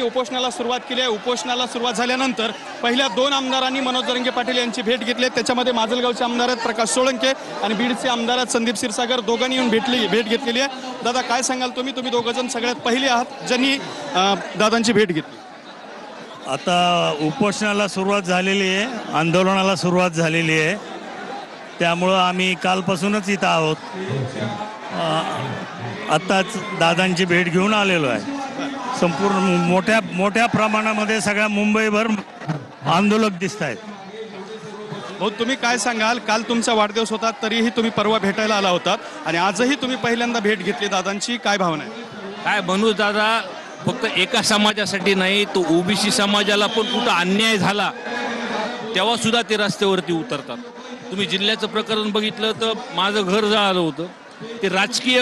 आमदारांनी उपोषणाला सुरुवात केली आहे। उपोषणाला सुरुवात झाल्यानंतर पहिल्या 2 आमदारांनी मनोज जरांगे पाटील यांची भेट घेतली आहे। त्याच्यामध्ये माजलगावचे आमदार आहेत प्रकाश सोळंके आणि बीडचे आमदार आहेत संदीप क्षीरसागर, दोघांनी येऊन भेट घेतलेली आहे। दादा काय सांगाल तुम्ही दोघं जण सगळ्यात पहिले आहात ज्यांनी दादांची भेट घेतली। आता उपोषणाला सुरुवात झालेली आहे, आंदोलनाला सुरुवात झालेली आहे, त्यामुळं आम्ही कालपासूनच इथं आहोत। आत्ताच दादांची भेट घेऊन आलेलो आहे। संपूर्ण मोठ्या प्रमाणामध्ये सगळ्या मुंबईभर आंदोलक दिसत आहेत। भाऊ तुम्ही काय सांगाल, काल तुमचा वाढदिवस होता तरीही तुम्ही परवा भेटायला आला होतात आणि आजही तुम्ही पहिल्यांदा भेट घेतली दादांची, काय भावना आहे? काय मनोज दादा फक्त एका समाजासाठी नाही, तो ओबीसी समाजाला पण कुठं अन्याय झाला तेव्हा सुद्धा ते रस्त्यावरती उतरतात। तुम्ही जिल्ह्याचं प्रकरण बघितलं तर माझं घर झालं होतं, ते राजकीय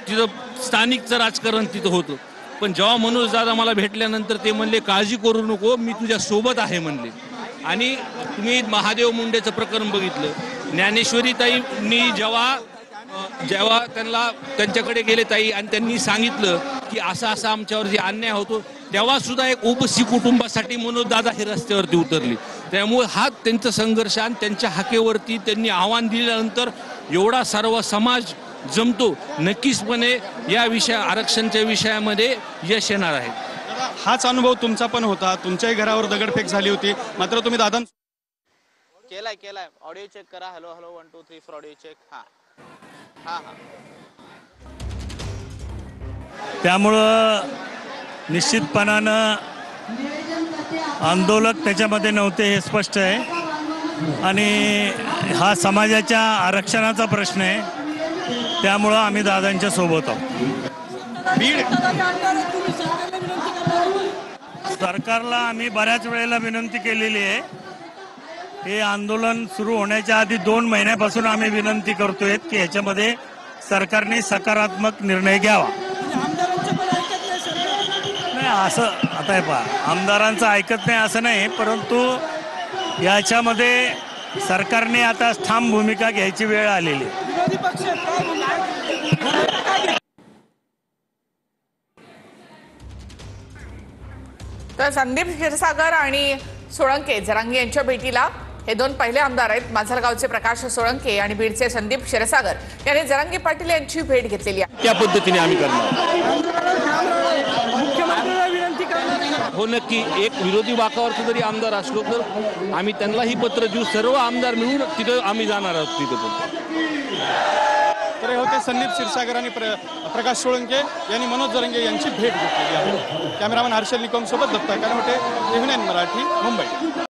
तिथं स्थानिकचं राजकारण तिथं होतं, पण जेव्हा मनोज दादा मला भेटल्यानंतर ते म्हणले काळजी करू नको, मी तुझ्या सोबत आहे म्हणले। आणि तुम्ही महादेव मुंडेचं प्रकरण बघितलं, ज्ञानेश्वरी ताईंनी जेव्हा त्यांच्याकडे गेले ताई आणि त्यांनी सांगितलं की असा आमच्यावर जे अन्याय होतो, तेव्हा सुद्धा एक ओबीसी कुटुंबासाठी मनोज दादा हे रस्त्यावरती उतरले। त्यामुळे हा त्यांचा संघर्ष आणि त्यांच्या हाकेवरती त्यांनी आव्हान दिल्यानंतर एवढा सर्व समाज जमतो, नक्कीचपणे या आरक्षणच्या विषयामध्ये यश येणार आहे। हाच अनुभव तुमचा पण होता, तुमच्याही घरावर दगडफेक झाली होती, मात्र तुम्ही दादा केलाय ऑडिओ चेक करा। Hello 1 2 3 for audio check. हा त्यामुळं निश्चितपणानं आंदोलक त्याच्यामध्ये नव्हते हे स्पष्ट आहे आणि हा समाजाच्या आरक्षणाचा प्रश्न आहे, त्यामुळं आम्ही दादांच्या सोबत आहोत। सरकारला आम्ही बऱ्याच वेळेला विनंती केलेली आहे। हे आंदोलन सुरू होण्याच्या आधी 2 महिन्यापासून आम्ही विनंती करतोय की ह्याच्यामध्ये सरकारने सकारात्मक निर्णय घ्यावा। नाही असं आता आहे पहा, आमदारांचं ऐकत नाही असं नाही, परंतु याच्यामध्ये सरकारने आता ठाम भूमिका घ्यायची वेळ आलेली आहे। तर संदीप क्षीरसागर आणि सोळंके जरांगे यांच्या भेटीला हे 2 पहिले आमदार आहेत। माजलगावचे प्रकाश सोळंके आणि बीडचे संदीप क्षीरसागर यांनी जरांगे पाटील यांची भेट घेतलेली आहे। त्या पद्धतीने आम्ही करणार। हो नक्की, एक विरोधी वाकावरचा जरी आमदार असलो तर आम्ही त्यांना ही पत्र देऊ, सर्व आमदार मिळून तिथं आम्ही जाणार आहोत तिथं पण। तर हे होते संदीप क्षीरसागर आणि प्रकाश सोळंके यांनी मनोज जरांगे यांची भेट घेतलेली आहे। कॅमेरामॅन हर्षल निकम सोबत दत्ता कानवटे, TV9 मराठी, मुंबई।